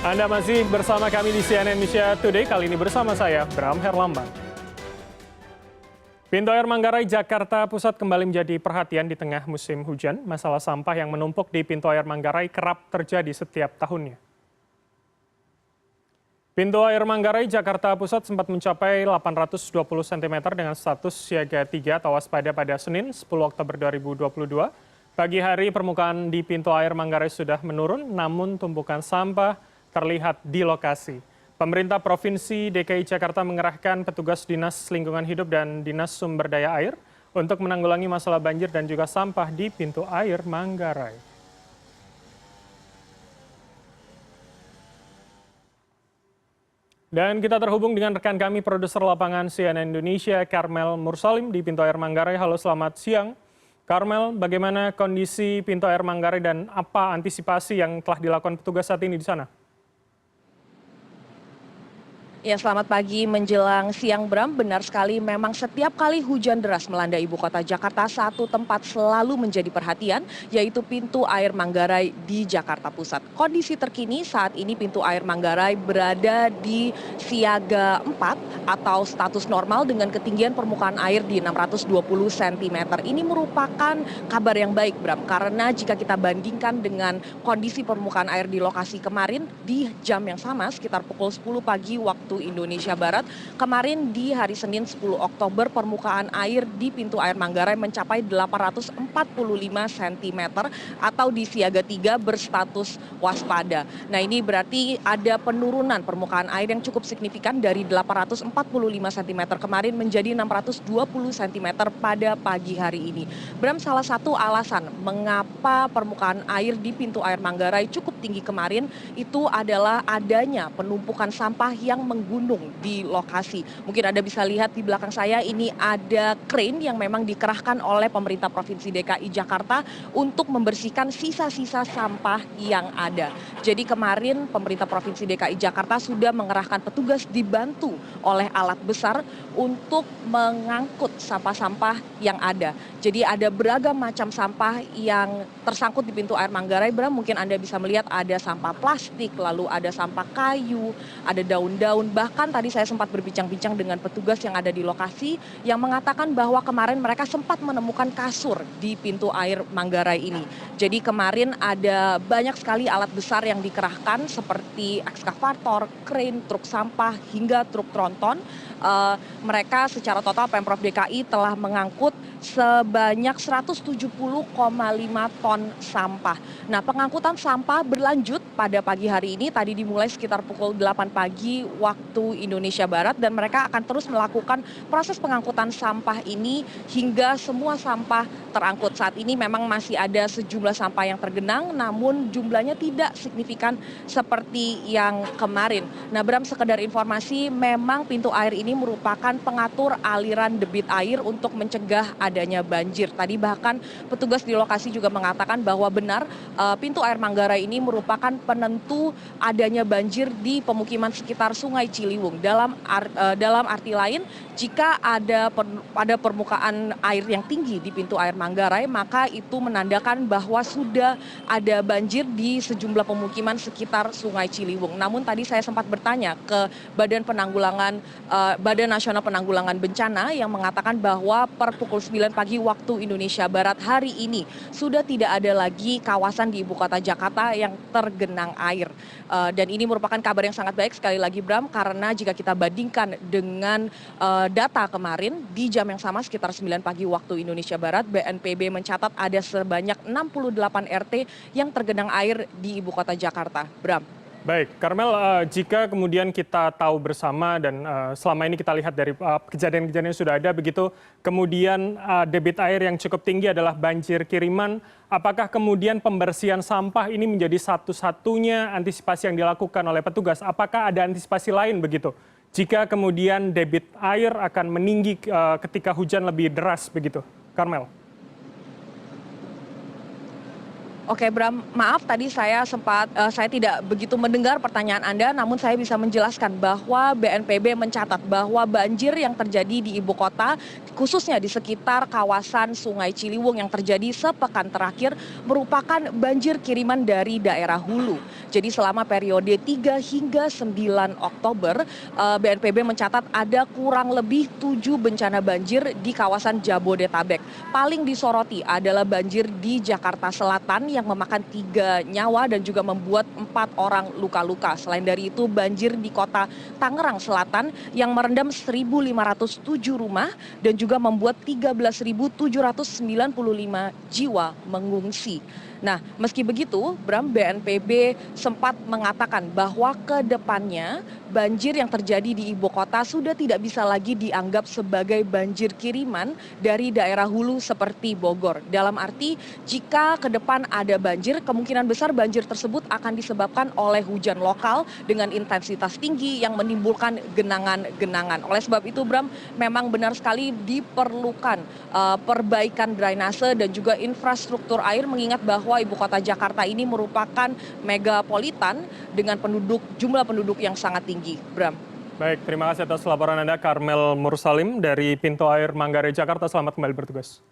Anda masih bersama kami di CNN Indonesia Today, kali ini bersama saya, Bram Herlambang. Pintu air Manggarai, Jakarta Pusat kembali menjadi perhatian di tengah musim hujan. Masalah sampah yang menumpuk di pintu air Manggarai kerap terjadi setiap tahunnya. Pintu air Manggarai, Jakarta Pusat sempat mencapai 820 cm dengan status siaga 3 atau waspada pada Senin 10 Oktober 2022. Pagi hari permukaan di pintu air Manggarai sudah menurun, namun tumpukan sampah terlihat di lokasi. Pemerintah Provinsi DKI Jakarta mengerahkan petugas Dinas Lingkungan Hidup dan Dinas Sumber Daya Air untuk menanggulangi masalah banjir dan juga sampah di pintu air Manggarai. Dan kita terhubung dengan rekan kami, produser lapangan CNN Indonesia, Karmel Mursalim di pintu air Manggarai. Halo, selamat siang. Karmel, bagaimana kondisi pintu air Manggarai dan apa antisipasi yang telah dilakukan petugas saat ini di sana? Ya, selamat pagi menjelang siang, Bram. Benar sekali, memang setiap kali hujan deras melanda ibu kota Jakarta, satu tempat selalu menjadi perhatian, yaitu pintu air Manggarai di Jakarta Pusat. Kondisi terkini saat ini pintu air Manggarai berada di siaga 4 atau status normal dengan ketinggian permukaan air di 620 cm. Ini merupakan kabar yang baik, Bram, karena jika kita bandingkan dengan kondisi permukaan air di lokasi kemarin, di jam yang sama, sekitar pukul 10 pagi waktu Indonesia Barat, kemarin di hari Senin 10 Oktober permukaan air di pintu air Manggarai mencapai 845 cm atau di siaga 3 berstatus waspada. Nah, ini berarti ada penurunan permukaan air yang cukup signifikan dari 845 cm kemarin menjadi 620 cm pada pagi hari ini. Bram, salah satu alasan mengapa permukaan air di pintu air Manggarai cukup tinggi kemarin itu adalah adanya penumpukan sampah yang menggunung di lokasi. Mungkin Anda bisa lihat di belakang saya ini ada crane yang memang dikerahkan oleh pemerintah Provinsi DKI Jakarta untuk membersihkan sisa-sisa sampah yang ada. Jadi kemarin pemerintah Provinsi DKI Jakarta sudah mengerahkan petugas dibantu oleh alat besar untuk mengangkut sampah-sampah yang ada. Jadi ada beragam macam sampah yang tersangkut di pintu air Manggarai. Bram, mungkin Anda bisa melihat ada sampah plastik, lalu ada sampah kayu, ada daun-daun. Bahkan tadi saya sempat berbincang-bincang dengan petugas yang ada di lokasi yang mengatakan bahwa kemarin mereka sempat menemukan kasur di pintu air Manggarai ini. Jadi kemarin ada banyak sekali alat besar yang dikerahkan seperti ekskavator, crane, truk sampah, hingga truk tronton. Mereka secara total Pemprov DKI telah mengangkut sebanyak 170,5 ton sampah. Nah, pengangkutan sampah berlanjut pada pagi hari ini, tadi dimulai sekitar pukul 8 pagi waktu Indonesia Barat, dan mereka akan terus melakukan proses pengangkutan sampah ini hingga semua sampah terangkut. Saat ini memang masih ada sejumlah sampah yang tergenang, namun jumlahnya tidak signifikan seperti yang kemarin. Nah, Bram, sekedar informasi, memang pintu air ini merupakan pengatur aliran debit air untuk mencegah adanya banjir. Tadi bahkan petugas di lokasi juga mengatakan bahwa benar pintu air Manggarai ini merupakan penentu adanya banjir di pemukiman sekitar Sungai Ciliwung. Dalam arti lain, jika ada permukaan air yang tinggi di pintu air Manggarai, maka itu menandakan bahwa sudah ada banjir di sejumlah pemukiman sekitar Sungai Ciliwung. Namun tadi saya sempat bertanya ke Badan Nasional Penanggulangan Bencana yang mengatakan bahwa per pukul 9 pagi waktu Indonesia Barat hari ini sudah tidak ada lagi kawasan di ibu kota Jakarta yang tergenang air. Dan ini merupakan kabar yang sangat baik sekali lagi, Bram, karena jika kita bandingkan dengan data kemarin di jam yang sama sekitar 9 pagi waktu Indonesia Barat, BNPB mencatat ada sebanyak 68 RT yang tergenang air di ibu kota Jakarta. Bram. Baik, Karmel, jika kemudian kita tahu bersama dan selama ini kita lihat dari kejadian-kejadian yang sudah ada, begitu kemudian debit air yang cukup tinggi adalah banjir kiriman, apakah kemudian pembersihan sampah ini menjadi satu-satunya antisipasi yang dilakukan oleh petugas? Apakah ada antisipasi lain begitu? Jika kemudian debit air akan meninggi ketika hujan lebih deras begitu, Karmel? Oke Bram, maaf tadi saya tidak begitu mendengar pertanyaan Anda, namun saya bisa menjelaskan bahwa BNPB mencatat bahwa banjir yang terjadi di ibu kota, khususnya di sekitar kawasan Sungai Ciliwung yang terjadi sepekan terakhir merupakan banjir kiriman dari daerah hulu. Jadi selama periode 3 hingga 9 Oktober, BNPB mencatat ada kurang lebih 7 bencana banjir di kawasan Jabodetabek. Paling disoroti adalah banjir di Jakarta Selatan yang memakan 3 nyawa dan juga membuat 4 orang luka-luka. Selain dari itu banjir di kota Tangerang Selatan yang merendam 1.507 rumah dan juga membuat 13.795 jiwa mengungsi. Nah, meski begitu, Bram, BNPB sempat mengatakan bahwa ke depannya banjir yang terjadi di ibu kota sudah tidak bisa lagi dianggap sebagai banjir kiriman dari daerah hulu seperti Bogor. Dalam arti, jika ke depan ada banjir, kemungkinan besar banjir tersebut akan disebabkan oleh hujan lokal dengan intensitas tinggi yang menimbulkan genangan-genangan. Oleh sebab itu, Bram, memang benar sekali diperlukan perbaikan drainase dan juga infrastruktur air, mengingat bahwa ibu kota Jakarta ini merupakan megapolitan dengan jumlah penduduk yang sangat tinggi. Bram. Baik, terima kasih atas laporan Anda, Karmel Mursalim dari Pintu Air Manggarai, Jakarta. Selamat kembali bertugas.